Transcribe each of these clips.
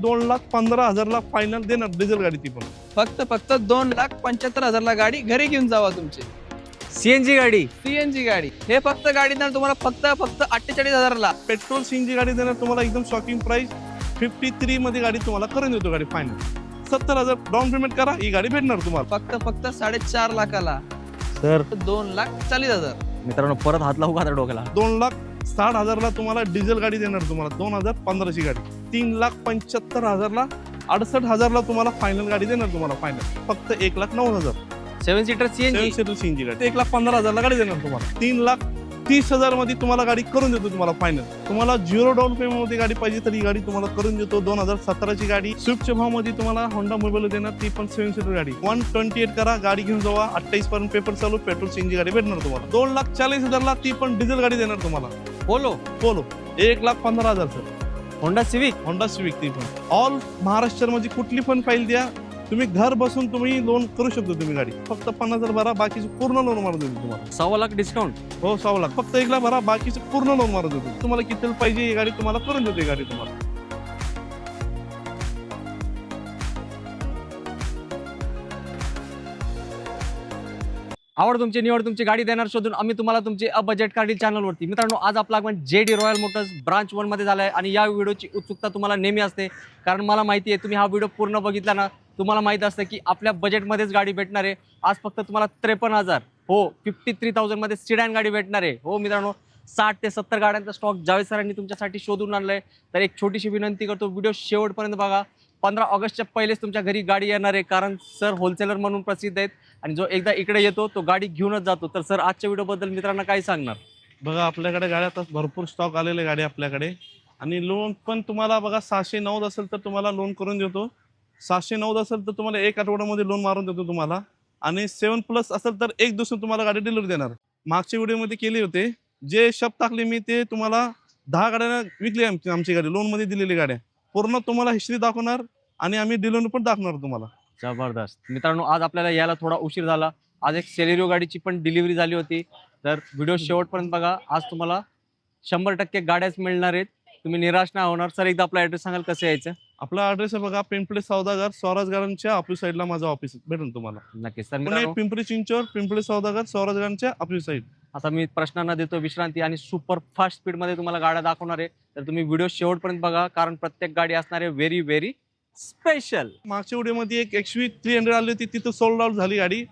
2,15,000 final देणार diesel गाडी ती पण. फक्त 2,75,000 गाडी घरी घेऊन जावा तुमची. सीएनजी गाडी, सीएनजी गाडी हे फक्त गाडी देणार तुम्हाला फक्त 48,000 पेट्रोल सीएनजी गाडी देणार तुम्हाला एकदम शॉकिंग प्राइस 53 मध्ये गाडी तुम्हाला करून देतो गाडी फायनल. 70,000 डाऊन पेमेंट करा ही गाडी भेटणार तुम्हाला. फक्त 4.5 लाखाला सर 2,40,000. मित्रांनो परत हात लावू का आता डोक्याला. 2,60,000 तुम्हाला डिझेल गाडी देणार तुम्हाला 2015 ची गाडी. 3,75,000 68,000 तुम्हाला फायनल गाडी देणार तुम्हाला फायनल. फक्त 1,09,000 7 सीटर सीएनजी सीएनजी गाडी 1,15,000 गाडी देणार तुम्हाला. 3,30,000 मध्ये तुम्हाला गाडी करून देतो तुम्हाला फायनल. तुम्हाला 0 डाऊन पेमेंट मध्ये गाडी पाहिजे तर ही गाडी तुम्हाला करून देतो. 2017 ची गाडी स्विफ्टच्या भाव मध्ये तुम्हाला होंडा मोबाईल देणार ती पण 7 सीटर गाडी. 128 करा गाडी घेऊन जावा. 28 पर्यंत पेपर चालू पेट्रोल सीएनजी गाडी भेटणार तुम्हाला. 2,40,000 ती पण डिझेल गाडी देणार तुम्हाला. Polo 1,15,000 sir. होंडा सिविक ती पण ऑल महाराष्ट्र मध्ये कुठली पण फाईल द्या तुम्ही घर बसून तुम्ही लोन करू शकतो. तुम्ही गाडी फक्त 50,000 भरा बाकीचे पूर्ण लोन मारून देतो तुम्हाला. 1.25 लाख डिस्काउंट. हो 1.25 लाख फक्त 1 लाख भरा बाकीचे पूर्ण लोन मारून देतो. तुम्हाला किती पाहिजे ही गाडी तुम्हाला करून देतो. ही गाडी तुम्हाला आवड तुमची निवड तुमची गाडी देणार शोधून आम्ही तुम्हाला तुमची बजेट काढील चॅनलवरती. मित्रांनो आज आपला आगमन जेडी रॉयल मोटर्स ब्रांच 1 मध्ये झालाय आणि या व्हिडिओची उत्सुकता तुम्हाला नेहमी असते कारण मला माहिती आहे तुम्ही हा व्हिडिओ पूर्ण बघितला ना तुम्हाला माहित असतं की आपल्या बजेटमध्येच गाडी भेटणार आहे. आज फक्त तुम्हाला 53,000 हो 53,000 मध्ये सिडॅन गाडी भेटणार आहे. हो मित्रांनो 60 ते 70 गाड्यांचा स्टॉक जावेद सरांनी तुमच्यासाठी शोधून आणलाय. तर एक छोटीशी विनंती करतो व्हिडिओ शेवटपर्यंत बघा. 15 ऑगस्टच्या पहिलेच तुमच्या घरी गाडी येणार आहे कारण सर होलसेलर म्हणून प्रसिद्ध आहेत आणि जो एकदा इकडे येतो तो गाडी घेऊनच जातो. तर सर आजच्या व्हिडिओबद्दल मित्रांना काय सांगणार. बघा आपल्याकडे गाड्या आता भरपूर स्टॉक आलेले गाडी आपल्याकडे आणि लोन पण तुम्हाला बघा 609 असेल तर तुम्हाला लोन करून देतो. 609 असेल तर तुम्हाला 1 आठवड्यामध्ये लोन मारून देतो तुम्हाला आणि 7+ असेल तर 1 दिवस तुम्हाला गाडी डिलिव्हरी देणार. मागच्या व्हिडिओमध्ये केले होते जे शब्द टाकले मी ते तुम्हाला 10 गाड्यांना विकली आमची गाडी लोन मध्ये दिलेली गाड्या पूर्ण तुम्हाला हिस्ट्री दाखवणार आणि आम्ही डिलिव्हरी पण दाखवणार तुम्हाला. जबरदस्त. मित्रांनो आज आपल्याला यायला थोडा उशीर झाला. आज एक सेलेरिओ गाडीची पण डिलिव्हरी झाली होती. तर व्हिडिओ शेवटपर्यंत बघा. आज तुम्हाला 100% गाड्याच मिळणार आहेत. तुम्ही निराश नाही होणार. सर एकदा आपला ऍड्रेस सांगाल कसं यायचं. आपला ऍड्रेस आहे बघा पिंपरी सौदागर स्वराज गार्डनच्या ऑफिस साईडला माझं ऑफिस भेटेल तुम्हाला. नक्कीच सर. पिंपरी चिंचवड पिंपरी सौदागर स्वराज गार्डनच्या ऑफिस साईड. आता मी प्रश्नांना देतो विश्रांती आणि सुपर फास्ट स्पीड मध्ये तुम्हाला गाड्या दाखवणार आहे. तर तुम्ही व्हिडिओ शेवटपर्यंत बघा कारण प्रत्येक गाडी असणार आहे व्हेरी व्हेरी स्पेशल. मागच्या व्हिडिओमध्ये एक XV 300 आली होती तिथं सोल्ड आउट झाली गाडी.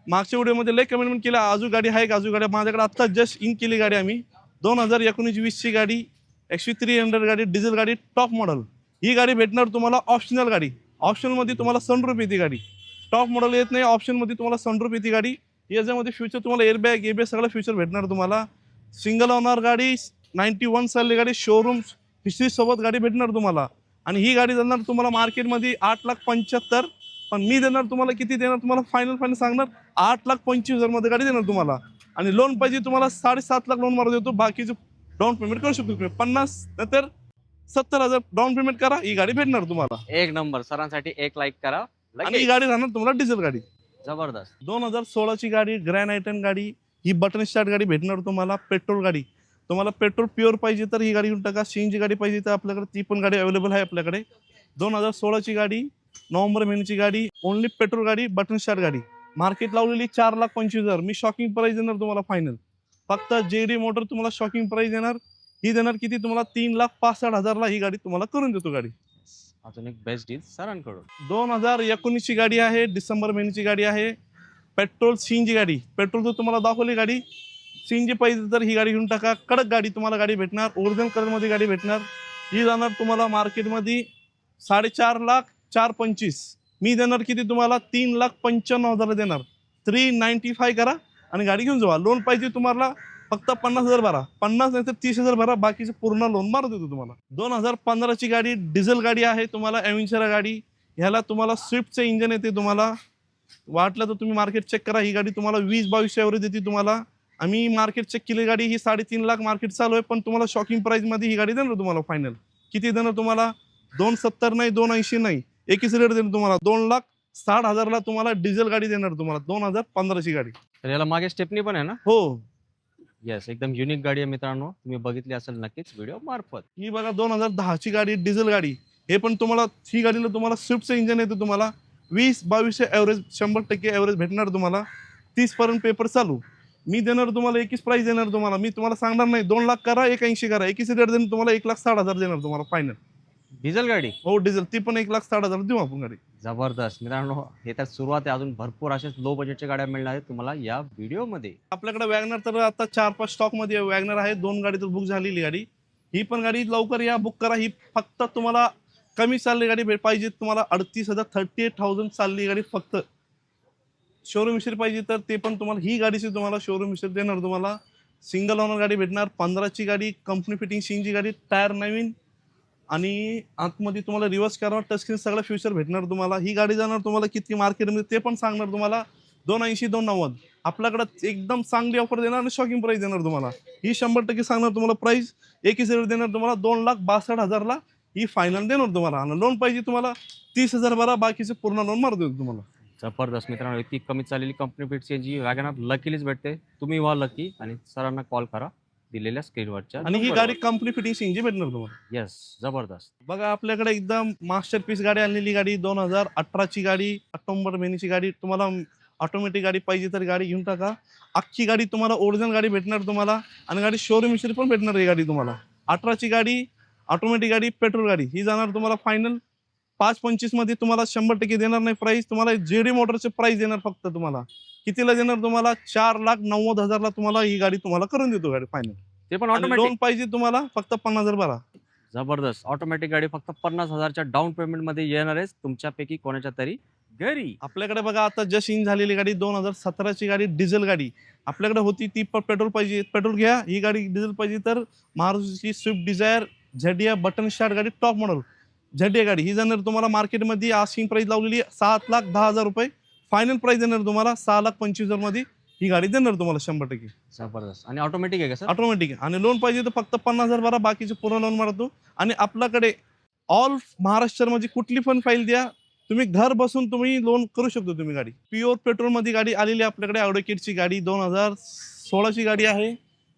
मागच्या व्हिडिओमध्ये लय कमेंटमेंट केला अजून गाडी आहे का अजून गाडी. माझ्याकडे आता जस्ट इन केली गाडी आम्ही 2019-20 ची गाडी XV 300 गाडी डिझेल गाडी टॉप मॉडेल. ही गाडी भेटणार तुम्हाला ऑप्शनल गाडी. ऑप्शनल मध्ये तुम्हाला सनरूफ येते गाडी. टॉप मॉडेल येत नाही ऑप्शन मध्ये तुम्हाला सनरूफ येते गाडी. याच्यामध्ये फ्युचर तुम्हाला एअरबॅग एबीएस सगळं फ्युचर भेटणार तुम्हाला. सिंगल ओनर गाडी 91 साली गाडी शोरूम हिस्ट्री सोबत गाडी भेटणार तुम्हाला आणि ही गाडी देणार तुम्हाला मार्केटमध्ये 8,75,000 पण मी देणार तुम्हाला किती देणार तुम्हाला फायनल सांगणार 8,25,000 मध्ये गाडी देणार तुम्हाला आणि लोन पाहिजे तुम्हाला 7.5 लाख लोन मारून देतो. बाकीचे डाऊन पेमेंट करू शकतो तुम्ही 50 नंतर 70,000 डाऊन पेमेंट करा ही गाडी भेटणार तुम्हाला. एक नंबर. सरांसाठी एक लाईक करा. आणि ही गाडी राहणार तुम्हाला डिझेल गाडी. जबरदस्त. 2016 ची गाडी ग्रँड आयटन गाडी ही बटन स्टार्ट गाडी भेटणार तुम्हाला. पेट्रोल गाडी तुम्हाला पेट्रोल प्युअर पाहिजे तर ही गाडी घेऊन टाका. सीएनजी गाडी पाहिजे तर आपल्याकडे ती पण गाडी अवेलेबल आहे आपल्याकडे. 2016 ची गाडी नोव्हेंबर महिन्याची गाडी ओनली पेट्रोल गाडी बटन स्टार्ट गाडी मार्केट लावलेली 4,25,000 मी शॉकिंग प्राइस देणार तुम्हाला फायनल. फक्त जेडी मोटर तुम्हाला शॉकिंग प्राइस देणार. ही देणार किती तुम्हाला 3,65,000 ही गाडी तुम्हाला करून देतो गाडी. अजून एक बेस्ट डील सरांकडून. 2019 ची गाडी आहे डिसेंबर महिन्याची गाडी आहे. पेट्रोल सीएनजी गाडी पेट्रोल तर तुम्हाला दाखवली गाडी. सीएनजी पाहिजे तर ही गाडी घेऊन टाका. कडक गाडी तुम्हाला गाडी भेटणार. ओरिजिनल कलर मध्ये गाडी भेटणार. ही जाणार तुम्हाला मार्केटमध्ये 4,25,000 मी देणार किती तुम्हाला 3,95,000 देणार. 395 करा आणि गाडी घेऊन जावा. लोन पाहिजे तुम्हाला फक्त 50,000 भरा. 50 नाही तर 30,000 भरा बाकीचे पूर्ण लोन मारून देतो तुम्हाला. 2015 ची गाडी डिझेल गाडी आहे तुम्हाला. एव्हेंचर गाडी ह्याला तुम्हाला स्विफ्टचं इंजन येते तुम्हाला. वाटलं तर तुम्ही मार्केट चेक करा. ही गाडी तुम्हाला 20-22 एवरेज देते तुम्हाला. आम्ही मार्केट चेक केली गाडी ही 3.5 लाख मार्केट चालू आहे पण तुम्हाला शॉकिंग प्राइस मध्ये ही गाडी देणार तुम्हाला फायनल. किती देणार तुम्हाला 270 नाही 280 नाही एकच रेट देणार तुम्हाला. 2,60,000 तुम्हाला डिझेल गाडी देणार तुम्हाला 2015 ची गाडी. तर याला मागे स्टेपनी पण आहे ना. हो येस एकदम युनिक गाडी आहे मित्रांनो. तुम्ही बघितली असेल नक्कीच व्हिडिओ मार्फत. ही बघा 2010 ची गाडी डिझेल गाडी हे पण तुम्हाला ही गाडीला तुम्हाला स्विफ्टचं इंजन येतं, तुम्हाला 20-22 ॲव्हरेज 100% ॲव्हरेज भेटणार तुम्हाला. 30 पर्यंत पेपर चालू. मी देणार तुम्हाला एकच प्राईस देणार तुम्हाला. मी तुम्हाला सांगणार नाही 2 लाख करा 180 करा, एकच रेट देणार तुम्हाला. 1,60,000 देणार तुम्हाला फायनल. डिझेल गाडी हो डिझेल, ती पण 1,60,000 देऊ आपण गाडी. जबरदस्त मित्रांनो, हे तर सुरुवात आहे. अजून भरपूर अशाच लो बजेटच्या गाड्या मिळणार आहेत तुम्हाला या व्हिडिओमध्ये. आपल्याकडे वॅगनर तर आता 4-5 स्टॉकमध्ये वॅगनर आहे. 2 गाडी तर बुक झालेली गाडी. ही पण गाडी लवकर या, बुक करा. ही फक्त तुम्हाला कमी चालली गाडी पाहिजे तुम्हाला 38,000 38,000 चालली गाडी फक्त. शोरूम हिस्ट्री पाहिजे तर ते पण तुम्हाला ही गाडीची तुम्हाला शोरूम हिस्ट्री देणार तुम्हाला. सिंगल ओनर गाडी भेटणार. 15ची गाडी, कंपनी फिटिंग सीनची गाडी, टायर नवीन आणि आतमध्ये तुम्हाला रिव्हर्स कॅमेरा, टचस्क्रीन सगळं फ्युचर भेटणार तुम्हाला. ही गाडी जाणार तुम्हाला किती मार्केटमध्ये ते पण सांगणार तुम्हाला. 280 290 आपल्याकडे एकदम चांगली ऑफर देणार आणि शॉकिंग प्राईस देणार तुम्हाला. ही 100% सांगणार तुम्हाला प्राईस. एकच रेट देणार तुम्हाला 2,62,000ला ही फायनल देणार तुम्हाला. आणि लोन पाहिजे तुम्हाला 30,000 भरा, बाकीचे पूर्ण लोन मार देतो तुम्हाला. जबरदस्त मित्रांनो, इतकी कमी चाललेली कंपनी फिट सीएनजी वॅगनर लकीलीच भेटते. तुम्ही व्हा लकी आणि सरांना कॉल करा दिलेल्या स्क्रीनवरच्या. आणि ही गाडी कंपनी फिटिंग सीनची भेटणार तुम्हाला. येस, जबरदस्त. बघा आपल्याकडे एकदम मास्टरपीस गाडी आणलेली गाडी 2018ची गाडी, ऑक्टोबर महिन्याची गाडी. तुम्हाला ऑटोमॅटिक गाडी पाहिजे तर गाडी घेऊन टाका. अख्खी गाडी तुम्हाला ओरिजिनल गाडी भेटणार तुम्हाला. आणि गाडी शोरूम हिस्ट्री पण भेटणार ही गाडी तुम्हाला. 18ची गाडी, ऑटोमॅटिक गाडी, पेट्रोल गाडी. ही जाणार तुम्हाला फायनल 5.25 मध्ये तुम्हाला 100% देणार नाही प्राईस. तुम्हाला जेडी मोटरचे प्राईस देणार फक्त तुम्हाला. कितीला देणार तुम्हाला? 4,90,000ला तुम्हाला ही गाडी तुम्हाला करून देतो गाडी फायनल. ते पण लोन ऑटोमॅटिक. पाहिजे तुम्हाला फक्त 50,000 भरा. जबरदस्त. ऑटोमॅटिक गाडी फक्त 50,000च्या डाऊन पेमेंट मध्ये येणार आहे तुमच्यापैकी कोणाच्या तरी घरी. आपल्याकडे बघा आता जस्ट इन झालेली गाडी 2017ची गाडी, डिझेल गाडी आपल्याकडे होती. ती पेट्रोल पाहिजे पेट्रोल घ्या. ही गाडी डिझेल पाहिजे तर मारुतीची स्विफ्ट डिझायर झेडिया बटन स्टार्ट गाडी, टॉप मॉडेल झेडिया गाडी. ही जाणार तुम्हाला मार्केटमध्ये आस्किंग प्राइस लावलेली 7,10,000 रुपये. फायनल प्राइस देणार तुम्हाला 6,25,000 मध्ये ही गाडी देणार तुम्हाला 100%. जबरदस्त. आणि ऑटोमॅटिक आहे का सर? ऑटोमॅटिक. आणि लोन पाहिजे तर फक्त 50,000 भरा, बाकीचे पूर्ण लोन मारतो. आणि आपल्याकडे ऑल महाराष्ट्रामध्ये कुठली पण फाईल द्या, तुम्ही घर बसून तुम्ही लोन करू शकतो तुम्ही. गाडी प्युअर पेट्रोल मध्ये गाडी आलेली आपल्याकडे. ॲडव्होकेटची गाडी 2016ची गाडी आहे.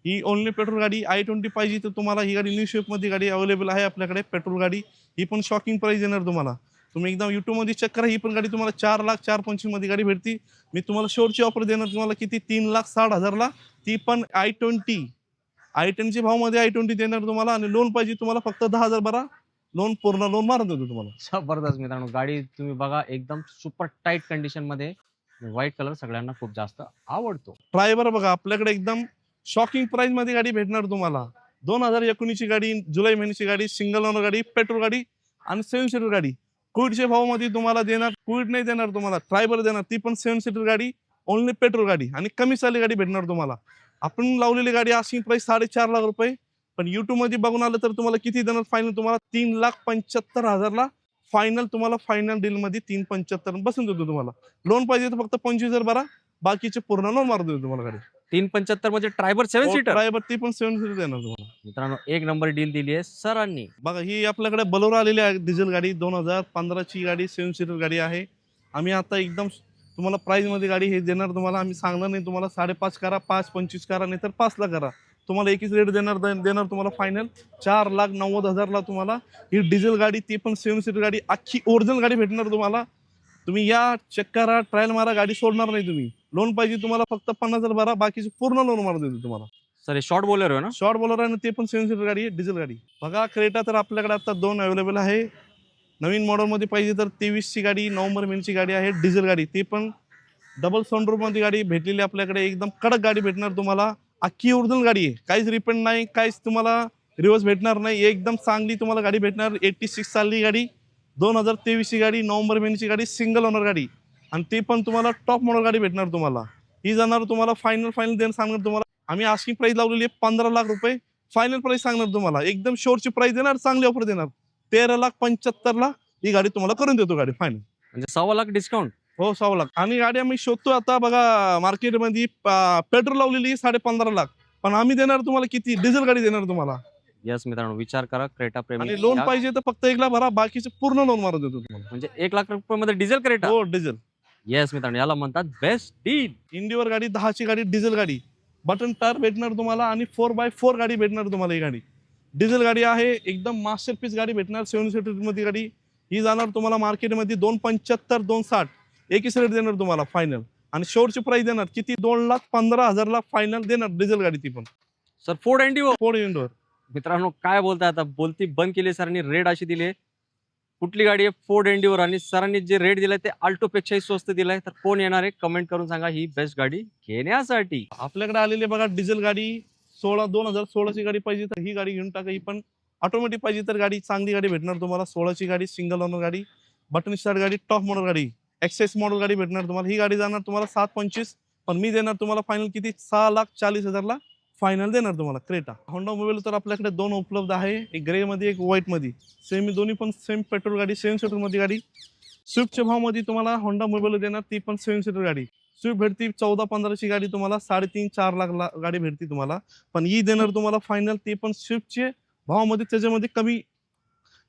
ही ओनली पेट्रोल गाडी. i20 पाहिजे तर तुम्हाला ही गाडी न्यू शेप मध्ये गाडी अवेलेबल आहे आपल्याकडे पेट्रोल गाडी. ही पण शॉकिंग प्राइस देणार तुम्हाला. तुम्ही एकदम युट्यूब मध्ये चेक करा. ही पण गाडी तुम्हाला 4,04,25 मध्ये गाडी भेटती. मी तुम्हाला शोरची ऑफर देणार तुम्हाला किती 3,60,000ला. ती पण i20 भावमध्ये i20 देणार तुम्हाला. आणि लोन पाहिजे तुम्हाला फक्त 10,000 भरा, लोन पूर्ण लोन मारून देतो तुम्हाला. जबरदस्त मित्रांनो, गाडी तुम्ही बघा एकदम सुपर टाईट कंडिशन मध्ये. व्हाईट कलर सगळ्यांना खूप जास्त आवडतो. ड्रायव्हर बघा आपल्याकडे एकदम शॉकिंग प्राइस मध्ये गाडी भेटणार तुम्हाला. 2019ची गाडी, जुलै महिन्याची गाडी, सिंगल ओनर गाडी, पेट्रोल गाडी आणि 7 सीटर गाडी. क्विडच्या भावामध्ये तुम्हाला देणार. क्विड नाही देणार तुम्हाला, ट्रायबर देणार. ती पण 7 सीटर गाडी, ओनली पेट्रोल गाडी आणि कमी चालली गाडी भेटणार तुम्हाला. आपण लावलेली गाडी आस्किंग प्राइस 4.5 लाख रुपये. पण युट्यूब मध्ये बघून आलं तर तुम्हाला किती देणार फायनल? तुम्हाला 3,75,000ला फायनल. तुम्हाला फायनल डील मध्ये 3,75 बसून देतो तुम्हाला. लोन पाहिजे तर फक्त 25,000 भरा, बाकीचे पूर्ण लोन मारून देतो तुम्हाला. गाडी 375 मध्ये ट्रायबर 7 सीटर. ड्रायव्हर ती पण 7 सीटर देणार तुम्हाला. मित्रांनो, एक नंबर डील दिली आहे सरांनी. बघा ही आपल्याकडे बलोरा आलेली आहे डिझेल गाडी. 2015ची गाडी, 7 सीटर गाडी आहे. आम्ही आता एकदम तुम्हाला प्राइस मध्ये गाडी हे देणार तुम्हाला. आम्ही सांगणार नाही तुम्हाला 5.5 करा, 5.25 करा, नाही तर 5 करा. तुम्हाला एकच रेट देणार तुम्हाला फायनल 4,90,000ला तुम्हाला ही डिझेल गाडी. ती पण 7 सीटर गाडी, अख्खी ओरिजिनल गाडी भेटणार तुम्हाला. तुम्ही या, चेक करा, ट्रायल मारा, गाडी सोडणार नाही तुम्ही. लोन पाहिजे तुम्हाला फक्त 50,000 भरा, बाकीचे पूर्ण लोन मारून देतो तुम्हाला. सर हे शॉर्ट बोलर आहे ना? शॉर्ट बोलर आहे, ते पण 7 सीटर गाडी आहे, डिझेल गाडी. बघा क्रेटा तर आपल्याकडे आता 2 अवेलेबल आहे. नवीन मॉडेलमध्ये पाहिजे तर 23ची गाडी, नोव्हेंबर महिन्याची गाडी आहे, डिझेल गाडी. ती पण डबल सनरूफ मध्ये गाडी भेटलेली आपल्याकडे. एकदम कडक गाडी भेटणार तुम्हाला. अख्खी ओरिजिनल गाडी आहे, काहीच रिपेंट नाही, काहीच तुम्हाला रिवर्स भेटणार नाही. एकदम चांगली तुम्हाला गाडी भेटणार. 86 चालली गाडी, 2023ची गाडी, नोव्हेंबर महिन्याची गाडी, सिंगल ओनर गाडी. आणि ते पण तुम्हाला टॉप मॉडेल गाडी भेटणार तुम्हाला. ही जाणार तुम्हाला फायनल देणं सांगणार तुम्हाला. आम्ही आस्किंग प्राइस लावलेली आहे 15 लाख रुपये. फायनल प्राइस सांगणार तुम्हाला. एकदम शोरची प्राइस देणार, चांगली ऑफर देणार. 13,75,000ला ही गाडी तुम्हाला करून देतो गाडी फायनल. म्हणजे 1.25 लाख डिस्काउंट. हो 1.25 लाख. आणि गाडी आम्ही शोधतो आता बघा मार्केटमध्ये. पेट्रोल लावलेली 15.5 लाख, पण आम्ही देणार तुम्हाला किती? डिझेल गाडी देणार तुम्हाला. यस मित्रांनो, विचार करा क्रेटा प्रेमी. आणि लोन पाहिजे तर फक्त 1 लाख भरा, बाकीचे पूर्ण लोन मारून देतो तुम्हाला. म्हणजे 1 लाख रुपयामध्ये डिझेल क्रेटा. हो डिझेल. येस मित्रांनो, याला म्हणतात बेस्ट डील. इंडिवर गाडी 10ची गाडी, डिझेल गाडी, बटन टायर भेटणार तुम्हाला. आणि 4x4 गाडी भेटणार तुम्हाला. ही गाडी डिझेल गाडी आहे, एकदम मास्टरपीस गाडी भेटणार 7 सीटर मध्ये गाडी. ही जाणार तुम्हाला मार्केटमध्ये 275 260 एकच रेट देणार तुम्हाला फायनल. आणि शेवटची प्राइस देणार किती 2,15,000 ला फायनल देणार डिझेल गाडी ती पण. सर फोर्ड एंडिओ फोर्ड एंडवर मित्रांनो काय बोलताय आता, बोलती बंद केली सरांनी, रेट अशी दिली. कुठली गाडी आहे? फोर्ड एंडिओर. आणि सरांनी जे रेट दिलाय ते अल्टो पेक्षाही स्वस्त दिलाय. तर कोण येणार आहे कमेंट करून सांगा ही बेस्ट गाडी घेण्यासाठी. आपल्याकडे आलेली बघा डिझेल गाडी 2016 ची गाडी पाहिजे तर ही गाडी घेऊन टाका. ही पण ऑटोमॅटिक पाहिजे तर गाडी चांगली गाडी भेटणार तुम्हाला. 16 ची गाडी, सिंगल ओनर गाडी, बटन स्टार्ट गाडी, टॉप मॉडेल गाडी, एक्सेस मॉडेल गाडी भेटणार तुम्हाला. ही गाडी जाणार तुम्हाला 7.25, पण मी देणार तुम्हाला फायनल किती 6,40,000 ला फायनल देणार तुम्हाला. क्रेटा होंडा मोबाईल तर आपल्याकडे 2 उपलब्ध आहे, एक ग्रे मध्ये एक व्हाईट मध्ये. सेम दोन्ही पण सेम पेट्रोल गाडी, 7 सीटर मध्ये गाडी. स्विफ्टच्या भावमध्ये तुम्हाला होंडा मोबाईल देणार, ती पण 7 सीटर गाडी. स्विफ्ट भेटती 14-15 ची गाडी तुम्हाला 3.5-4 लाख गाडी भेटती तुम्हाला. पण ही देणार तुम्हाला फायनल ती पण स्विफ्टचे भावामध्ये, त्याच्यामध्ये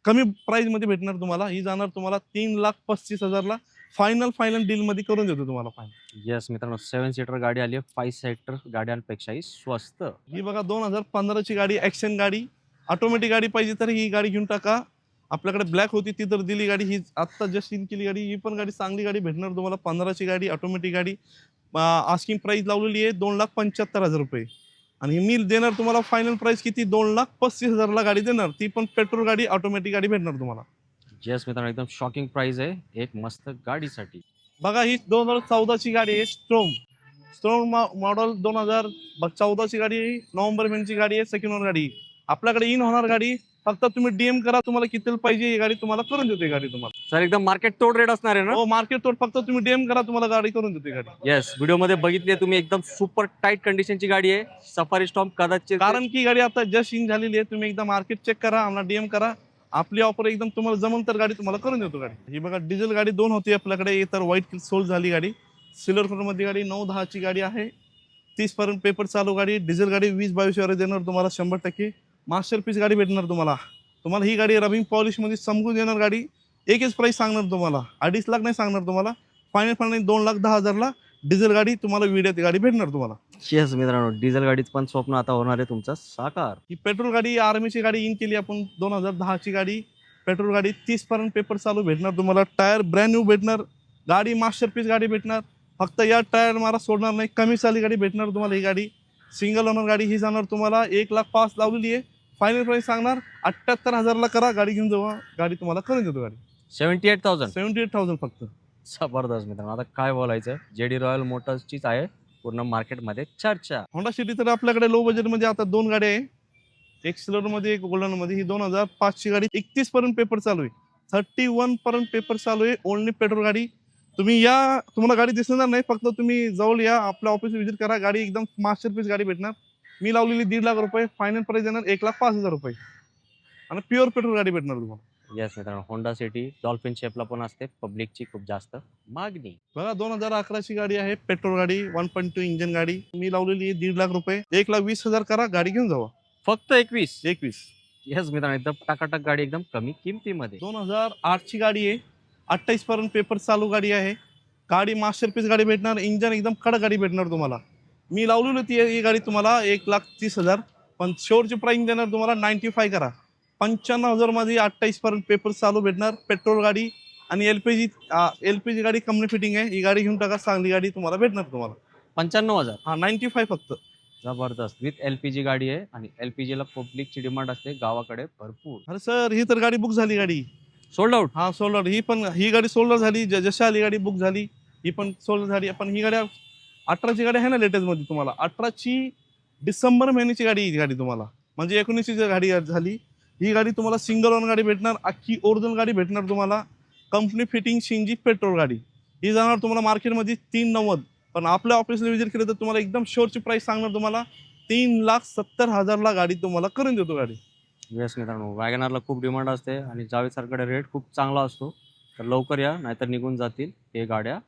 कमी प्राइस मध्ये भेटणार तुम्हाला. ही जाणार तुम्हाला 3,35,000 ला फायनल डील मध्ये करून देतो तुम्हाला फायनल. येस मित्रांनो 7 सीटर गाडी आली आहे, 5 सीटर गाड्यांपेक्षाही स्वस्त. ही बघा 2015 ची गाडी, ॲक्शन गाडी, ऑटोमॅटिक गाडी पाहिजे तर ही गाडी घेऊन टाका. आपल्याकडे ब्लॅक होती ती तर दिली गाडी, ही आत्ता जस्ट इन केली गाडी. ही पण गाडी चांगली गाडी भेटणार तुम्हाला. 15 ची गाडी, ऑटोमॅटिक गाडी. आस्किंग प्राइस लावलेली आहे 2,75,000 रुपये. आणि मी देणार तुम्हाला फायनल प्राइस किती 2,35,000 ला गाडी देणार, ती पण पेट्रोल गाडी, ऑटोमॅटिक गाडी भेटणार तुम्हाला. येस मित्रांनो एकदम शॉकिंग प्राइस आहे एक मस्त गाडीसाठी. बघा ही 2014 ची गाडी आहे, स्ट्रोम मॉडेल 2014 ची गाडी आहे, नोव्हेंबर महिन्याची गाडी आहे, सेकंड ओनर गाडी. आपल्याकडे इन होणार गाडी, फक्त तुम्ही डीएम करा तुम्हाला किती पाहिजे, ही गाडी तुम्हाला करून देते गाडी तुम्हाला. सर एकदम मार्केट तोड रेट असणार आहे ना? हो मार्केट तोड, फक्त तुम्ही डीएम करा तुम्हाला गाडी करून देते गाडी. येस व्हिडिओ मध्ये बघितली तुम्ही, एकदम सुपर टाईट कंडिशनची गाडी आहे. सफारी स्टॉर्म कदाचित, कारण की गाडी आता जस्ट इन झालेली आहे. तुम्ही एकदा मार्केट चेक करा, आम्हाला डीएम करा, आपली ऑफर एकदम तुम्हाला जमन तर गाडी तुम्हाला करून देतो गाडी. ही बघा डिझेल गाडी 2 होती आपल्याकडे, तर व्हाईट सोल झाली गाडी. सिल्वर कलर मध्ये गाडी 9-10 ची गाडी आहे, 30 पर्यंत पेपर चालू गाडी. डिझेल गाडी 20-22 वर देणार तुम्हाला 100%. मास्टरपीस गाडी भेटणार तुम्हाला. ही गाडी रबिंग पॉलिश मध्ये समजून देणार गाडी. एकच प्राइस सांगणार तुम्हाला, 2.5 लाख नाही सांगणार तुम्हाला. फायनल 2,10,000 ला डिझेल गाडी तुम्हाला विड्यात गाडी भेटणार तुम्हाला. येस मित्रांनो डिझेल गाडीत पण स्वप्न आता होणार आहे तुमचं साकार. ही पेट्रोल गाडी, आर्मीची गाडी इन केली आपण 2010 ची गाडी. पेट्रोल गाडी 30 पर्यंत पेपर चालू भेटणार तुम्हाला. टायर ब्रँड न्यू भेटणार, गाडी मास्टरपीस गाडी भेटणार. फक्त या टायर मारा सोडणार नाही, कमी चाली गाडी भेटणार तुम्हाला. ही गाडी सिंगल ओनर गाडी, ही जाणार तुम्हाला 1,05,000 लावलेली आहे. फायनल प्राइस सांगणार 78,000 ला करा, गाडी घेऊन जावा, गाडी तुम्हाला करून देतो गाडी. 78,000 फक्त. जबरदस्त मित्रांनो, आता काय बोलायचं. जेडी रॉयल मोटर्सचीच आहे पूर्ण मार्केटमध्ये चर्चा. होंडा सिटी तर आपल्याकडे लो बजेट मध्ये आता 2 गाड्या आहे, एक सिल्वर मध्ये एक गोल्डन मध्ये. ही 2005 ची गाडी, 31 पर्यंत पेपर चालू आहे, 31 पर्यंत पेपर चालू आहे. ओनली पेट्रोल गाडी. तुम्ही या, तुम्हाला गाडी दिसणार नाही, फक्त तुम्ही जवळ या, आपल्या ऑफिस व्हिजिट करा, गाडी एकदम मास्टरपीस गाडी भेटणार. मी लावलेली 1.5 लाख रुपये, फायनल प्राइस देणार 1,05,000 रुपये. आणि प्युअर पेट्रोल गाडी भेटणार तुम्हाला. येस मित्रांनो होंडा सिटी डॉल्फिन शेपला पण असते, पब्लिकची खूप जास्त मागणी. बघा 2011 ची गाडी आहे, पेट्रोल गाडी, 1.2 इंजन गाडी. मी लावलेली 1.5 लाख रुपये, 1,20,000 करा, गाडी घेऊन जावा. फक्त 21. येस मित्रांनो एकदम टाकाटक गाडी, एकदम कमी किमतीमध्ये. 2008 ची गाडी आहे, 28 पर्यंत पेपर चालू गाडी आहे. गाडी मास्टरपीस गाडी भेटणार, इंजन एकदम कडक गाडी भेटणार तुम्हाला. मी लावलेली होती ही गाडी तुम्हाला 1,30,000, पण शेवटची प्राइस देणार तुम्हाला 95 करा. 95,000 मध्ये 28 पर्यंत पेपर चालू भेटणार. पेट्रोल गाडी आणि एलपीजी गाडी कंपनी फिटिंग आहे. ही गाडी घेऊन टाका, चांगली गाडी तुम्हाला भेटणार तुम्हाला. 95,000. हा 95 फक्त. जबरदस्त विथ एलपीजी गाडी आहे. आणि एलपीजी ला पब्लिकची डिमांड असते गावाकडे भरपूर. अरे सर ही तर गाडी बुक झाली, गाडी सोल्ड आउट. हा सोल्ड आउट. ही गाडी सोल्ड आउट झाली, जशी आली गाडी बुक झाली, ही पण सोल्ड झाली. पण ही गाडी 18 ची गाडी आहे ना लेटेस्ट मध्ये तुम्हाला. 18 ची डिसेंबर महिन्याची गाडी, ही गाडी तुम्हाला म्हणजे 19 ची गाडी झाली. ही गाडी तुम्हाला सिंगल ओन गाडी भेटणार, अख्खी ओरिजिनल गाडी भेटणार तुम्हाला. कंपनी फिटिंग सीएनजी पेट्रोल गाडी. ही जाणार तुम्हाला मार्केटमध्ये 390, पण आपल्या ऑफिसला विजिट केलं तर तुम्हाला एकदम शेवटची प्राइस सांगणार तुम्हाला 3,70,000 ला गाडी तुम्हाला करून देतो गाडी. येस मित्रांनो वॅगनारला खूप डिमांड असते आणि जावेद सरकडे रेट खूप चांगला असतो. तर लवकर या, नाहीतर निघून जातील हे गाड्या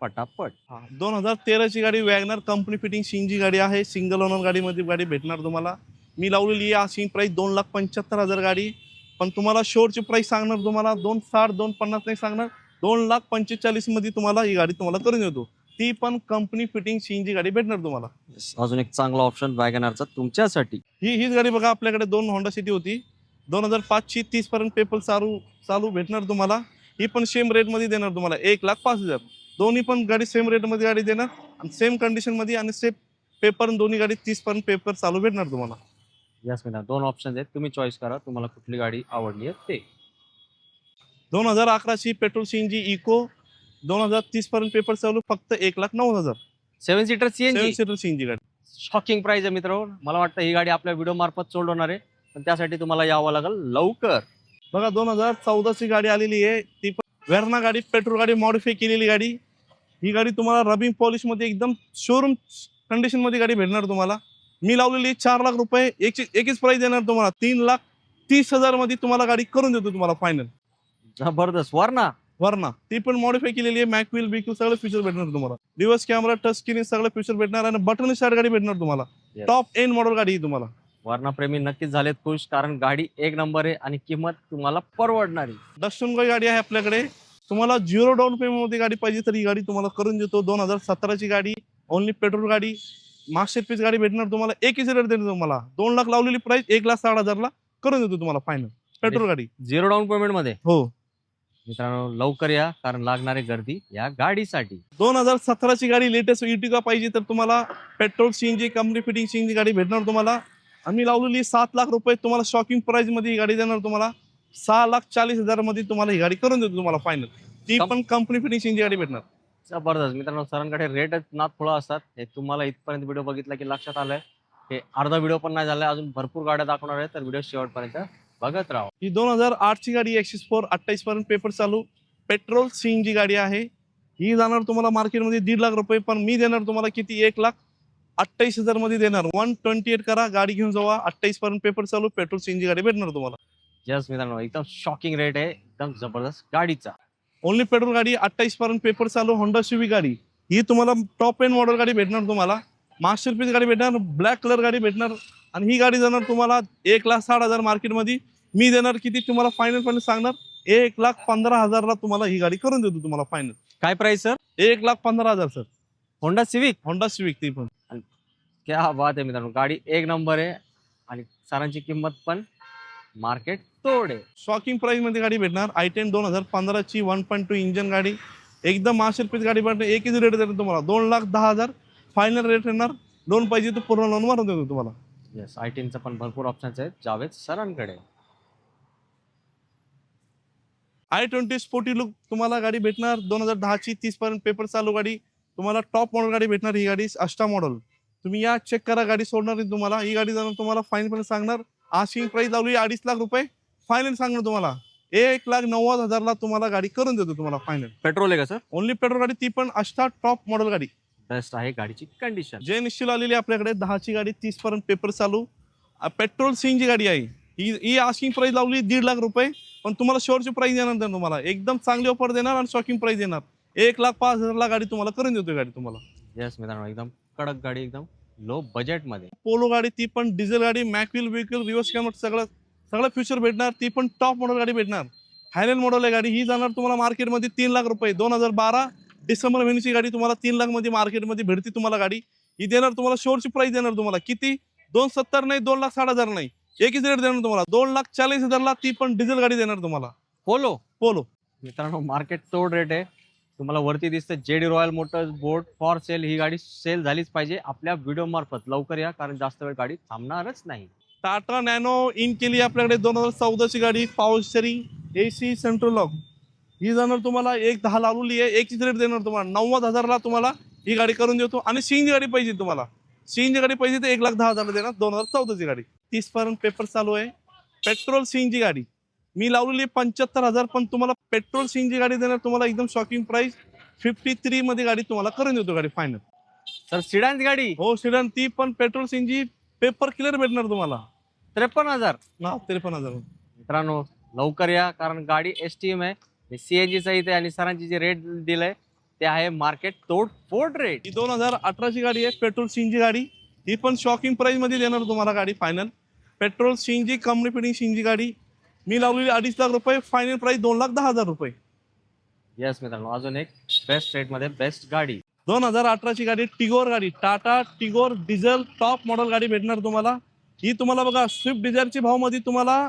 पटापट. 2013 ची गाडी वॅगनर कंपनी फिटिंग सीएनजी गाडी आहे. सिंगल ओनर गाडीमध्ये गाडी भेटणार तुम्हाला. मी लावलेली आहे अशी प्राइस 2,75,000 गाडी, पण तुम्हाला शेवटची प्राइस सांगणार तुम्हाला 2,60,000 2,50,000 नाही सांगणार, 2,45,000 मध्ये तुम्हाला ही गाडी तुम्हाला करून देतो. ती पण कंपनी फिटिंग सीएनजी गाडी भेटणार तुम्हाला. अजून एक चांगला ऑप्शन वॅगनारचा तुमच्यासाठी. हीच गाडी बघा, आपल्याकडे 2 होंडा सिटी होती 2005 ची, 30 पर्यंत पेपर चालू भेटणार तुम्हाला. ही पण सेम रेटमध्ये देणार तुम्हाला 1,05,000. दोन्ही पण गाडी सेम रेटमध्ये गाडी देणार आणि सेम कंडिशनमध्ये आणि सेम पेपर. दोन्ही गाडी 30 पर्यंत पेपर चालू भेटणार तुम्हाला. यस मित्रांनो, 2 ऑप्शन आहेत, तुम्ही चॉईस करा तुम्हाला कुठली गाडी आवडली आहे ते. 2011 ची पेट्रोल सीएनजी इको 2030 पर्यंत पेपर चालू, फक्त 1,09,000. 7 सीटर सीएनजी 7 सीटर सीएनजी गाडी. शॉकिंग प्राइस आहे मित्रांनो. मला वाटतं ही गाडी आपल्या व्हिडिओ मार्फत सोल्ड होणार आहे, पण त्यासाठी तुम्हाला यावं लागेल लवकर. बघा 2014 ची गाडी आलेली आहे, ती पण वेर्ना गाडी, पेट्रोल गाडी मॉडिफाय केलेली गाडी. ही गाडी तुम्हाला रबिंग पॉलिश मध्ये एकदम शोरूम कंडिशन मध्ये गाडी भेटणार तुम्हाला. मी लावलेली 4 लाख रुपये, एकच प्राइस देणार तुम्हाला. 3,30,000 मध्ये तुम्हाला गाडी करून देतो तुम्हाला फायनल. जबरदस्त. वरना ती पण मॉडिफाय केलेली आहे. मॅकविल बिकविल सगळे फीचर भेटणार तुम्हाला. रिव्हर्स कॅमेरा, टच स्क्रीन सगळे फीचर भेटणार आणि बटन स्टार्ट गाडी भेटणार तुम्हाला. टॉप एंड मॉडेल गाडी ही तुम्हाला. वरना प्रेमी नक्कीच झालेत खुश, कारण गाडी एक नंबर आहे आणि किंमत तुम्हाला परवडणारी. डस्टन गाडी आहे आपल्याकडे. तुम्हाला 0 डाऊन पेमेंट मध्ये गाडी पाहिजे तर ही गाडी तुम्हाला करून देतो. 2017 ची गाडी, ओनली पेट्रोल गाडी, मास्टरपीस गाडी भेटणार तुम्हाला. एकच रेट देतो तुम्हाला. 2 लाख लावलेली प्राइस 1,60,000 ला करून देतो तुम्हाला फायनल पेट्रोल गाडी. 0 डाऊन पेमेंट मध्ये. हो मित्रांनो लवकर या, कारण लागणारी गर्दी या गाडीसाठी. 2017 ची गाडी लेटेस्ट इटिका पाहिजे तर तुम्हाला petrol CNG company fitting CNG गाडी भेटणार तुम्हाला. आम्ही लावलेली 7 लाख रुपये तुम्हाला शॉकिंग प्राइस मध्ये ही गाडी देणार तुम्हाला. 6,40,000 मध्ये तुम्हाला ही गाडी करून देतो तुम्हाला फायनल. ती पण कंपनी फिटिंग सीएनजी गाडी भेटणार. जबरदस्त. मित्रांनो सरांकडे रेटच नाथ थोडा असतात, हे तुम्हाला इथपर्यंत व्हिडिओ बघितला की लक्षात आलंय. हे अर्धा व्हिडिओ पण नाही झालाय, अजून भरपूर गाड्या दाखवणार आहे, तर व्हिडिओ शेवटपर्यंत बघत राहा. ही 2008 ची गाडी, एक्सिस 4 28 पर्यंत पेपर चालू, पेट्रोल सीएनजी गाडी आहे. ही जाणार तुम्हाला मार्केटमध्ये 1.5 लाख रुपये, पण मी देणार तुम्हाला किती, 1,28,000 मध्ये देणार. 128 करा, गाडी घेऊन जावा. 28 पर्यंत पेपर चालू, पेट्रोल सीएनजी गाडी भेटणार तुम्हाला. यस मित्रांनो, एकदम शॉकिंग रेट आहे, एकदम जबरदस्त गाडीचा. ओनली पेट्रोल गाडी, 28 पर्यंत पेपर चालू, होंडा सिविक गाडी. ही तुम्हाला टॉप एंड मॉडेल गाडी भेटणार तुम्हाला. मास्टरपीस गाडी भेटणार, ब्लॅक कलर गाडी भेटणार आणि ही गाडी जाणार तुम्हाला 1,60,000 मार्केटमध्ये. मी देणार किती तुम्हाला फायनल पण सांगणार, 1,15,000 ला तुम्हाला ही गाडी करून देतो तुम्हाला फायनल. काय price sir? 1,15,000 sir. Honda civic. Honda civic ती पण. क्या बात आहे मित्रांनो, गाडी एक नंबर आहे आणि सरांची किंमत पण मार्केट तोड आहे. शॉकिंग प्राइस मध्ये गाडी भेटणार. i10 2015 ची 1.2 इंजन गाडी, एकदम मास्टरपीस गाडी भेटणार. एकच रेट देणार तुम्हाला, 2,10,000 फायनल रेट येणार. लोन पाहिजे तर पूर्ण लोन मारून देतो तुम्हाला. येस, i10चं पण भरपूर ऑप्शन्स आहेत जावेद सरांकडे. i20 स्पोर्टी लुक तुम्हाला गाडी भेटणार. 2010 ची 30 पर्यंत पेपर चालू गाडी तुम्हाला. टॉप मॉडेल गाडी भेटणार. ही गाडी अष्टा मॉडेल. तुम्ही या चेक करा, गाडी सोडणार नाही तुम्हाला. ही गाडी जाणार तुम्हाला फायनल पण सांगणार. आस्किंग प्राइस लावली 2.5 लाख रुपये, फायनल सांगणार तुम्हाला 1,90,000 ला तुम्हाला गाडी करून देतो तुम्हाला फायनल. पेट्रोल आहे का सर? ओनली पेट्रोल गाडी, ती पण अष्टा टॉप मॉडेल गाडी. बेस्ट आहे गाडीची कंडिशन. जे निश्चित आलेली आपल्याकडे 10 ची गाडी, 30 पर्यंत पेपर चालू, पेट्रोल सीएनजी गाडी आहे. ही आस्किंग प्राइस लावली 1.5 लाख रुपये, पण तुम्हाला शेवटची प्राइस देणार तुम्हाला. एकदम चांगली ऑफर देणार आणि शॉकिंग प्राइस देणार. 1,05,000 ला गाडी तुम्हाला करून देतो गाडी तुम्हाला. येस मित्रांनो, एकदम कडक गाडी, एकदम लो बजेट मध्ये. पोलो गाडी, ती पण डिझेल गाडी, मॅकविल व्हेकल, रिव्हर्स कॅमेरा सगळं फ्युचर भेटणार. ती पण टॉप मॉडेल गाडी भेटणार. हायलँड मॉडेल आहे गाडी. ही जाणार तुम्हाला मार्केटमध्ये 3 लाख रुपये. 2012 डिसेंबर महिन्याची गाडी तुम्हाला 3 लाख मध्ये मार्केटमध्ये भेटते तुम्हाला गाडी. ही देणार तुम्हाला, शेवटची प्राइस देणार तुम्हाला किती, 2,70,000 नाही, 2,60,000 नाही, एकच रेट देणार तुम्हाला. 2,40,000 ला ती पण डिझेल गाडी देणार तुम्हाला. पोलो मित्रांनो मार्केट तोड रेट आहे. तुम्हाला वरती दिसतं JD Royal Motors board for sale. ही गाडी सेल झालीच पाहिजे आपल्या व्हिडिओ मार्फत. लवकर या, कारण जास्त वेळ गाडी थांबणारच नाही. टाटा नॅनो इन केली आपल्याकडे. 2014 ची गाडी, power steering, AC, central lock. ही जाणार तुम्हाला 1,10 लावलेली आहे. एकच रेट देणार तुम्हाला. 90,000 ला तुम्हाला ही गाडी करून देतो. आणि सीएनजी गाडी पाहिजे तुम्हाला, सीएनजी गाडी पाहिजे तर 1,10,000 देणार. 2014 ची गाडी, 30 पर्यंत पेपर चालू आहे. पेट्रोल सीएनजी गाडी मी लावलेली 75,000, पण तुम्हाला पेट्रोल सीएनजी गाडी देणार तुम्हाला. एकदम शॉकिंग प्राइस 53 मध्ये गाडी तुम्हाला करून देतो गाडी फायनल. सर सिडान गाडी? हो सिडान, ती पण पेट्रोल सीएनजी, पेपर क्लिअर भेटणार तुम्हाला. 53,000. 53,000. मित्रांनो लवकर या, कारण गाडी STM आहे, CNG सहित आहे आणि सरांची जे रेट दिलंय ते आहे मार्केट तोड फोड रेट. ही 2018 ची गाडी आहे, पेट्रोल सीएनजी गाडी. ही पण शॉकिंग प्राइस मध्ये देणार तुम्हाला गाडी final. Petrol CNG company fitting CNG गाडी मी लावलेली 2.5 लाख रुपये, फायनल प्राइस 2,10,000 रुपये. येस मित्रांनो, अजून एक बेस्ट रेट मध्ये बेस्ट गाडी. 2018ची गाडी टिगोर गाडी, Tata Tigor diesel top model गाडी भेटणार तुम्हाला. ही तुम्हाला बघा स्विफ्ट डिझायरची भावमध्ये तुम्हाला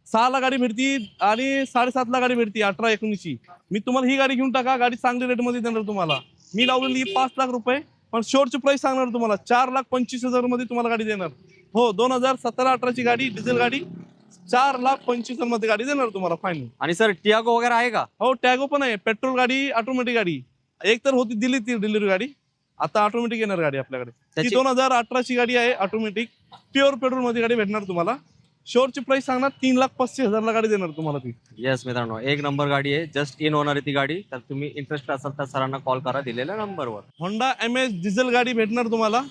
6 गाडी भेटती आणि 7.5 गाडी भेटती 18-19ची. मी तुम्हाला ही गाडी घेऊन टाका, गाडी चांगली रेटमध्ये देणार तुम्हाला. मी लावलेली 5 लाख रुपये, पण शोरची प्राइस सांगणार तुम्हाला 4,25,000 मध्ये तुम्हाला गाडी देणार. हो, 2017-18ची गाडी डिझेल गाडी 4,25,000 मध्ये गाडी देणार तुम्हाला फायनल. आणि सर टियागो वगैरे आहे का? हो, टॅगो पण आहे, पेट्रोल गाडी, ऑटोमॅटिक गाडी. एक तर होती दिली ती डिलिव्हरी गाडी, आता ऑटोमॅटिक येणार गाडी आपल्याकडे. ती 2018ची गाडी आहे, ऑटोमॅटिक प्युअर पेट्रोल मध्ये गाडी भेटणार तुम्हाला. शोरची प्राइस सांगणार 3,35,000 गाडी देणार तुम्हाला ती. येस मित्रांनो, एक नंबर गाडी आहे, जस्ट इन होणार आहे ती गाडी. तर तुम्ही इंटरेस्ट असाल तर सरांना कॉल करा दिलेल्या नंबरवर. होंडा MS डिझेल गाडी भेटणार तुम्हाला,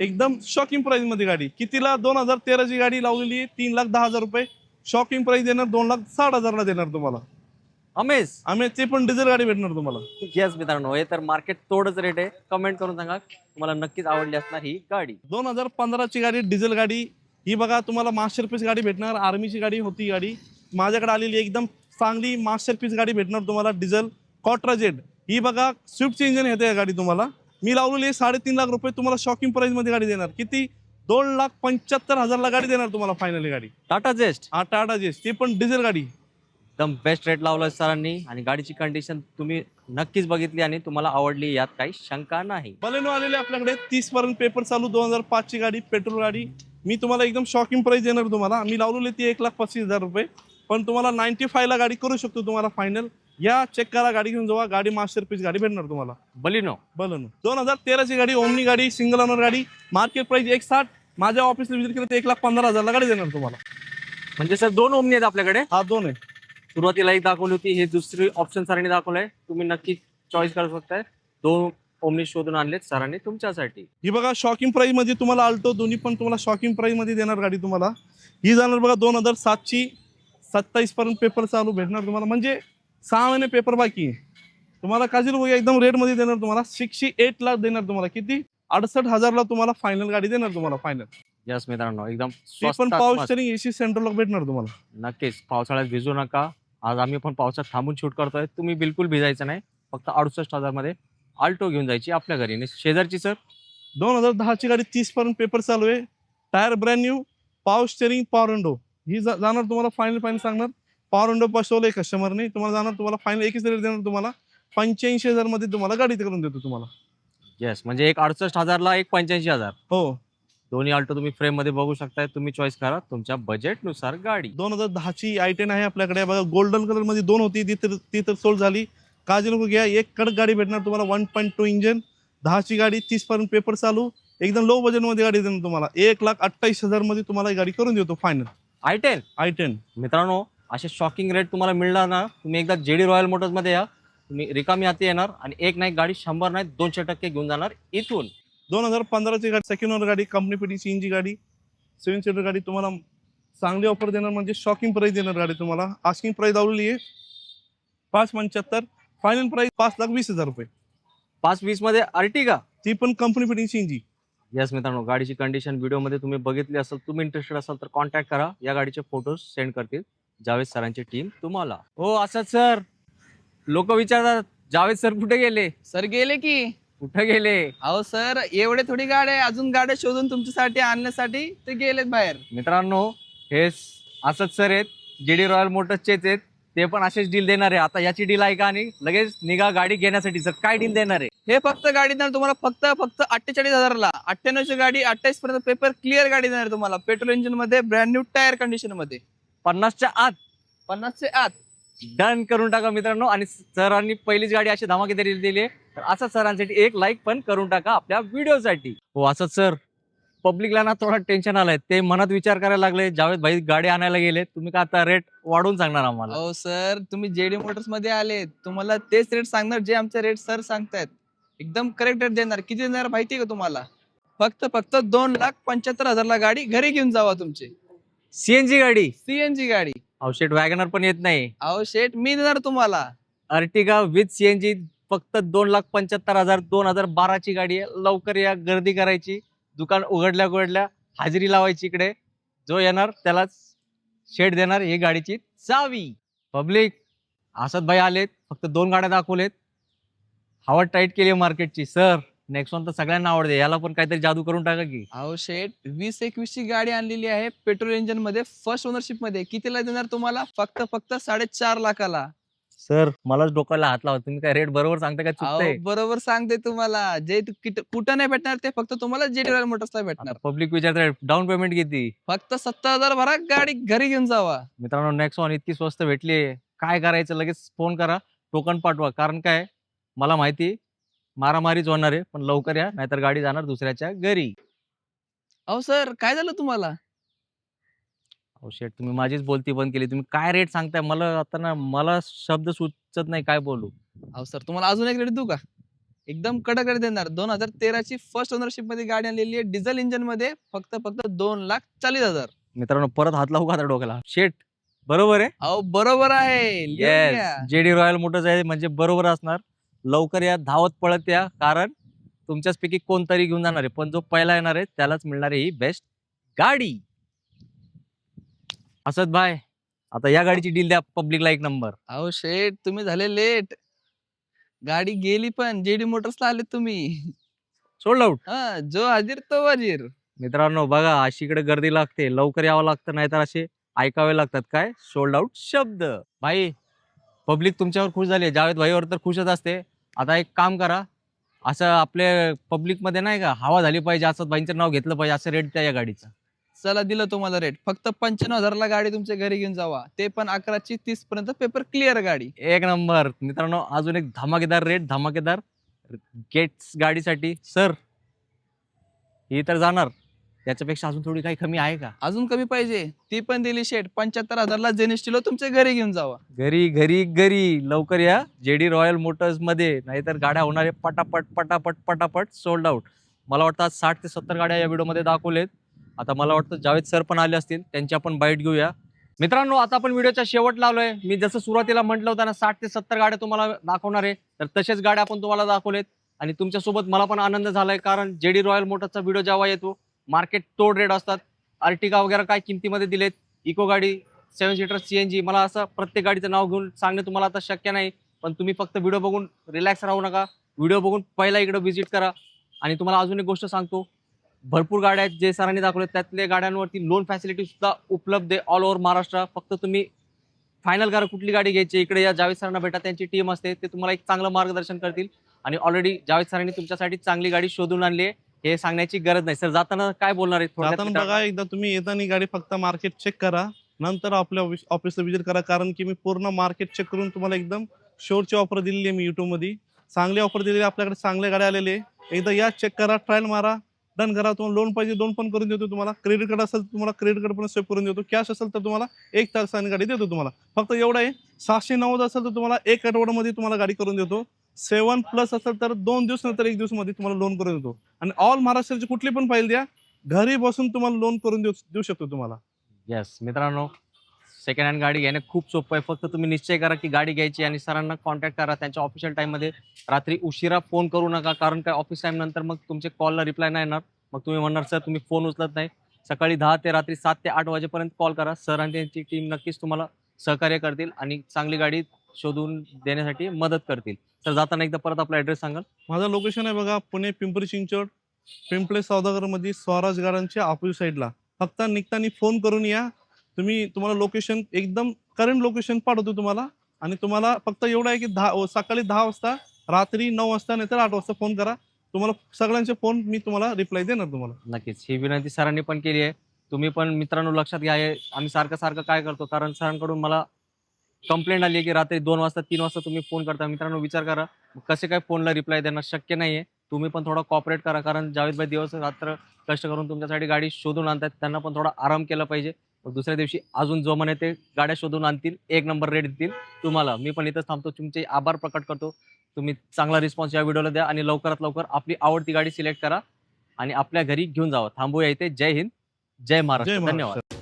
एकदम शॉकिंग प्राइस मध्ये गाडी. कितीला? 2013ची गाडी लावलेली आहे, 3,10,000 रुपये. शॉकिंग प्राइस देणार 2,60,000 देणार तुम्हाला. अमेज ते पण डिझेल गाडी भेटणार तुम्हाला. येस मित्रांनो, हे तर मार्केट तोडच रेट आहे. कमेंट करून सांगा, तुम्हाला नक्कीच आवडली असणार ही गाडी. 2015ची गाडी डिझेल गाडी. ही बघा तुम्हाला मास्टरपीस गाडी भेटणार, आर्मीची गाडी होती गाडी. माझ्याकडे आलेली एकदम चांगली मास्टरपीस गाडी भेटणार तुम्हाला डिझेल कॉट्रा जेट. ही बघा स्विफ्टची इंजिन येते या गाडी तुम्हाला. मी लावलेली 3.5 लाख रुपये तुम्हाला शॉकिंग प्राइस मध्ये गाडी देणार. किती? 2,75,000 गाडी देणार तुम्हाला फायनली गाडी. टाटा जेस्ट, टाटा जेस्ट, ती पण डिझेल गाडी. एकदम बेस्ट रेट लावला सरांनी आणि गाडीची कंडिशन तुम्ही नक्कीच बघितली आणि तुम्हाला आवडली, यात काही शंका नाही. बलेनो आलेले आपल्याकडे 30 पर्यंत पेपर चालू, 2005ची गाडी, पेट्रोल गाडी. मी तुम्हाला एकदम शॉकिंग प्राइस देणार तुम्हाला. मी लावलेली ती 1,25,000 रुपये, पण तुम्हाला 95 ला गाडी करू शकतो तुम्हाला फायनल. या चेक करा, गाडी घेऊन जावा, गाडी मास्टरपीस गाडी भेटणार तुम्हाला. बलिनो 2013ची गाडी, ओमनी गाडी, सिंगल ओनर गाडी. Market price 1,60. माझ्या ऑफिसला विजिट केलं तर 1,15,000 गाडी देणार तुम्हाला. म्हणजे सर 2 ओमनी आहेत आपल्याकडे. हा, 2 आहे. सुरुवातीला एक दाखवली होती, हे दुसरी ऑप्शन सरांनी दाखवलंय. तुम्ही नक्की चॉईस करू शकताय. 2 ओमनी शोधून आणलेत सरांनी तुमच्यासाठी. ही बघा शॉकिंग प्राइस मध्ये तुम्हाला अल्टो दोन्ही पण तुम्हाला शॉकिंग प्राइस मध्ये देणार गाडी तुम्हाला. ही जाणार बघा 2007ची, 27 पर्यंत पेपर चालू भेटणार तुम्हाला. म्हणजे 6 महिने पेपर बाकी आहे तुम्हाला. काजल बघा एकदम रेट मध्ये देणार तुम्हाला. 68 लाख देणार तुम्हाला. किती? 68,000 तुम्हाला फायनल गाडी देणार तुम्हाला फायनल. यस मित्रांनो, एकदम ते पण power steering, AC central lock भेटणार तुम्हाला. नक्कीच. पावसाळ्यात भिजू नका. आज आम्ही पण पावसात थांबून शूट करतोय. तुम्ही बिलकुल भिजायचं नाही. फक्त 68,000 मध्ये आल्टो घेऊन जायची आपल्या घरी. शेजारची सर 2010ची गाडी, 30 पर्यंत पेपर चालू आहे. Tyre brand new, power steering, power window. ही जाणार तुम्हाला फायनल सांगणार. पॉवर विंडो बसवलंय कस्टमरने तुम्हाला, जाणार तुम्हाला फायनल एकच रेट देणार तुम्हाला. 85,000 मध्ये तुम्हाला गाडी करून देतो तुम्हाला. येस, म्हणजे एक 68,000 ला एक 85,000. हो, दोन्ही आल्टो तुम्ही फ्रेम मध्ये बघू शकताय. तुम्ही चॉईस करा तुमच्या बजेट नुसार गाडी. 2010ची i10 आहे आपल्याकडे बघा. गोल्डन कलर मध्ये 2 होती, ती तर सोल्ड झाली. काळजी नको घ्या, एक कडक गाडी भेटणार तुम्हाला. 1.2 इंजन, 10ची गाडी, 30 पर्यंत पेपर चालू, एकदम लो बजेट मध्ये गाडी देणार तुम्हाला. 1,28,000 मध्ये तुम्हाला ही गाडी करून देतो फायनल. i10 मित्रांनो, असे शॉकिंग रेट तुम्हाला मिळणार ना. तुम्ही एकदा JD रॉयल मोटर्स मध्ये या. तुम्ही रिकामी हाती येणार आणि एक नाही गाडी 100 नाही 200% घेऊन जाणार इथून. 2015ची गाडी, सेकंड ओनर गाडी, कंपनी पिटी CNG गाडी, 7 सीटर गाडी तुम्हाला चांगली ऑफर देणार. म्हणजे शॉकिंग प्राइस देणार गाडी तुम्हाला. आस्किंग प्राइस लावलेली आहे 5,75. फायनल प्राइस 5,20,000 रुपये. 520 मध्ये अर्टिगा, ती पण कंपनी पिटिंग CNG. यस मित्रांनो, गाडीची कंडिशन व्हिडिओ मध्ये तुम्ही बघितली असेल. तुम्ही इंटरेस्टेड असाल तर कॉन्टॅक्ट करा. या गाडीचे फोटोज सेंड करतील जावेद सरांची टीम तुम्हाला. हो असंच सर, लोक विचारतात जावेद सर कुठे गेले. सर गेले की. कुठे गेले? अहो सर, एवढे थोडी गाड्या, अजून गाड्या शोधून तुमच्यासाठी आणण्यासाठी ते गेलेत बाहेर. मित्रांनो, हे असंच सर आहेत, JD रॉयल मोटर्सचेच आहेत. ते पण असेच डील देणार आहे. आता याची डील ऐका आणि लगेच निघा गाडी घेण्यासाठी. सर काय डील देणार आहे? हे फक्त गाडी देणार तुम्हाला फक्त 48,000 ला. 98ची गाडी, 28 पर्यंत पेपर क्लिअर गाडी देणार तुम्हाला. पेट्रोल इंजिन मध्ये, ब्रँड न्यू टायर कंडिशन मध्ये. 50च्या आत. 50च्या आत डन करून टाका मित्रांनो. आणि सरांनी पहिलीच गाडी अशी धमाकेदारी दिली आहे, तर असं सरांसाठी एक लाईक पण करून टाका आपल्या व्हिडिओसाठी. हो असंच सर, पब्लिकला ना थोडा टेन्शन आलंय. ते मनात विचार करायला लागले, जावेद भाई गाडी आणायला गेले, तुम्ही का आता रेट वाढवून सांगणार आम्हाला? हो सर, तुम्ही JD मोटर्स मध्ये आले, तुम्हाला तेच रेट सांगणार जे आमचे रेट सर सांगतायत. एकदम करेक्ट रेट देणार. किती देणार माहिती का तुम्हाला? फक्त 2,75,000 ला गाडी घरी घेऊन जावा तुमची. CNG गाडी, CNG गाडी. औषध वॅगनर पण येत नाही. अहो शेट, मी देणार तुम्हाला. अर्टिगा विथ CNG फक्त 2,75,000. 2012ची गाडी आहे. लवकर या, गर्दी करायची. दुकान उघडल्या हाजरी लावायची इकडे. जो येणार त्यालाच शेड देणार ही गाडीची चावी. पब्लिक, असद भाई आलेत, फक्त 2 गाड्या दाखवलेत. हवा टाईट केली मार्केटची सर. नेक्सॉन तर सगळ्यांना आवडते, याला पण काहीतरी जादू करून टाका की. अहो शेठ 2021 ची गाडी आणलेली आहे पेट्रोल इंजिन मध्ये फर्स्ट ओनरशिप मध्ये. कितीला देणार तुम्हाला? फक्त 4.5 लाखाला. सर मलाच डोक्याला हात लावा, तुम्ही काय रेट बरोबर सांगता काय अहो चुकतंय? बरोबर सांगते तुम्हाला. जे कुठं नाही भेटणार ते फक्त तुम्हाला जेडी रॉयल मोटर्सला भेटणार. पब्लिक विचारताय डाऊन पेमेंट किती? फक्त 70,000 भरा, गाडी घरी घेऊन जावा. मित्रांनो नेक्सॉन इतकी स्वस्त भेटली, काय करायचं लगेच फोन करा, टोकन पाठवा. कारण काय मला माहिती मारामारीच होणार आहे, पण लवकर या नाहीतर गाडी जाणार दुसऱ्याच्या घरी. अहो सर काय झालं तुम्हाला? अहो शेट, तुम्ही माझीच बोलती बंद केली. तुम्ही काय रेट सांगताय मला आता ना, मला शब्द सुचत नाही काय बोलू. अहो सर तुम्हाला अजून एक रेट देऊ का? एकदम कडक रेट देणार. 2013 ची फर्स्ट ओनरशिप मध्ये गाडी आणलेली आहे डिझेल इंजिन मध्ये. फक्त 2,40,000. मित्रांनो परत हात लावू का आता डोक्याला? शेट बरोबर आहे. अहो बरोबर आहे. लिहून घ्या. येस, जेडी रॉयल मोटर्स आहे म्हणजे बरोबर असणार. लवकर या, धावत पळत या, कारण तुमच्याचपैकी कोणतरी घेऊन जाणार आहे, पण जो पहिला येणार आहे त्यालाच मिळणार आहे ही बेस्ट गाडी. असद भाई, आता या गाडीची डील द्या पब्लिकला एक नंबर. अहो शेठ तुम्ही झाले लेट. गाडी गेली पण जेडी मोटर्सला आले तुम्ही. Sold out. हा, जो हाजीर तो वजीर. मित्रांनो बघा, अशीकडे गर्दी लागते, लवकर यावं लागतं, नाहीतर असे ऐकावे लागतात काय सोल्ड आउट शब्द. भाई पब्लिक तुमच्यावर खुश झाली, जावेद भाईवर तर खुशच असते. आता एक काम करा, असं आपल्या पब्लिक मध्ये नाही का हवा झाली पाहिजे, असं भाईंचं नाव घेतलं पाहिजे, असं रेट द्या या गाडीचं. चला दिलं तुम्हाला रेट. फक्त 95,000 ला गाडी तुमच्या घरी घेऊन जावा. ते पण 11:30 पर्यंत पेपर क्लिअर गाडी. एक नंबर. मित्रांनो अजून एक धमाकेदार रेट, धमाकेदार गेट्स गाडीसाठी. सर ही तर जाणार, त्याच्यापेक्षा अजून थोडी काही कमी आहे का? अजून कमी पाहिजे? ती पण दिली शेट. 75,000 ला जेनेस्टिलो तुमच्या घरी घेऊन जावा. घरी घरी घरी. लवकर या जेडी रॉयल मोटर्स मध्ये, नाहीतर गाड्या होणार आहे पटापट पटापट पटापट सोल्ड आउट. मला वाटतं आज 60 ते 70 गाड्या या व्हिडिओमध्ये दाखवलेत. आता मला वाटतं जावेद सर पण आले असतील, त्यांची आपण बाईट घेऊया. मित्रांनो आता आपण व्हिडिओच्या शेवट लावलोय. मी जसं सुरुवातीला म्हटलं होतं ना, 60 ते 70 गाड्या तुम्हाला दाखवणार आहे, तर तसेच गाड्या आपण तुम्हाला दाखवलेत. आणि तुमच्यासोबत मला पण आनंद झालाय, कारण जेडी रॉयल मोटर्सचा व्हिडिओ जेव्हा येतो मार्केट तोड रेट असतात. अर्टिगा वगैरे काय किमतीमध्ये दिलेत, इको गाडी 7 सीटर CNG. मला असं प्रत्येक गाडीचं नाव घेऊन सांगणे तुम्हाला आता शक्य नाही, पण तुम्ही फक्त व्हिडिओ बघून रिलॅक्स राहू नका. व्हिडिओ बघून पहिला इकडे व्हिजिट करा. आणि तुम्हाला अजून एक गोष्ट सांगतो, भरपूर गाड्या आहेत जे सरांनी दाखवले, त्यातल्या गाड्यांवरती लोन फॅसिलिटी सुद्धा उपलब्ध आहे ऑल ओव्हर महाराष्ट्र. फक्त तुम्ही फायनल करा कुठली गाडी घ्यायची, इकडे या जावेद सरांना भेटा, त्यांची टीम असते, ते तुम्हाला एक चांगलं मार्गदर्शन करतील. आणि ऑलरेडी जावेद सरांनी तुमच्यासाठी चांगली गाडी शोधून आणली आहे, हे सांगण्याची गरज नाही. सर जाताना काय बोलणार आहे थोडक्यात? जाताना बघा, एकदा तुम्ही येताना गाडी फक्त मार्केट चेक करा, नंतर आपल्या ऑफिसला विजिट करा. कारण की मी पूर्ण मार्केट चेक करून तुम्हाला एकदम शोरची ऑफर दिलेली आहे. मी युट्यूब मध्ये चांगली ऑफर दिलेली आहे, आपल्याकडे चांगल्या गाड्या आलेले आहे. एकदा या, चेक करा, ट्रायल मारा, डन करा. तुम्हाला लोन पाहिजे लोन पण करून देतो. तुम्हाला क्रेडिट कार्ड असेल तुम्हाला क्रेडिट कार्ड पण सेव्ह करून देतो. कॅश असेल तर तुम्हाला 1 तासाने गाडी देतो. तुम्हाला फक्त एवढं आहे, 790 असेल तर तुम्हाला 1 आठवड्यामध्ये तुम्हाला गाडी करून देतो. 7+ असेल तर 2 दिवस नंतर 1 दिवसामध्ये तुम्हाला लोन करून देतो. आणि ऑल महाराष्ट्राची कुठली पण फाईल द्या, घरी बसून तुम्हाला लोन करून देऊ शकतो तुम्हाला. येस मित्रांनो, सेकंड हँड गाडी घेणे खूप सोपं आहे. फक्त तुम्ही निश्चय करा की गाडी घ्यायची आणि सरांना कॉन्टॅक्ट करा. त्यांच्या ऑफिशियल टाईममध्ये रात्री उशिरा फोन करू नका, कारण काय ऑफिस टाईम नंतर मग तुमचे कॉलला रिप्लाय नाही येणार. मग तुम्ही म्हणणार सर तुम्ही फोन उचलत नाही. सकाळी 10 ते रात्री 7 ते 8 वाजेपर्यंत कॉल करा. सर आणि त्यांची टीम नक्कीच तुम्हाला सहकार्य करतील आणि चांगली गाडी शोधून देण्यासाठी मदत करतील. तर जाताना एकदा परत आपला ॲड्रेस सांगाल? माझं लोकेशन आहे बघा, पुणे पिंपरी चिंचवड, पिंपळे सौदागरमध्ये स्वराज गार्डनच्या ऑपोजिट साईडला. फक्त निघताना फोन करून या. तुम्हाला लोकेशन एकदम करंट लोकेशन पाठवतो तुम्हाला. आणि तुम्हाला फक्त एवढं आहे की सकाळी 10 वाजता, रात्री 9 वाजता, नाहीतर 8 वाजता फोन करा. तुम्हाला सगळ्यांचे फोन मी तुम्हाला रिप्लाय देणार तुम्हाला. नक्कीच ही विनंती सरांनी पण केली आहे. तुम्ही पण मित्रांनो लक्षात घ्या, हे आम्ही सारखं काय करतो, कारण सरांकडून मला कंप्लेंट आली आहे की रात्री 2 वाजता 3 वाजता तुम्ही फोन करता. मित्रांनो विचार करा, कसे काय फोनला रिप्लाय देणं शक्य नाहीये. तुम्ही पण थोडा कॉपरेट करा, कारण जावेदभाई दिवस रात्र कष्ट करून तुमच्यासाठी गाडी शोधून आणतात, त्यांना पण थोडा आराम केला पाहिजे. मग दुसऱ्या दिवशी अजून जो म्हणे ते गाड्या शोधून आणतील, 1 नंबर रेट देतील तुम्हाला. मी पण इथंच थांबतो, तुमचे आभार प्रकट करतो. तुम्ही चांगला रिस्पॉन्स या व्हिडिओला द्या आणि लवकरात लवकर आपली आवडती गाडी सिलेक्ट करा आणि आपल्या घरी घेऊन जावा. थांबूया इथे. जय हिंद, जय महाराष्ट्र. जय धन्यवाद. महाराष्ट्र.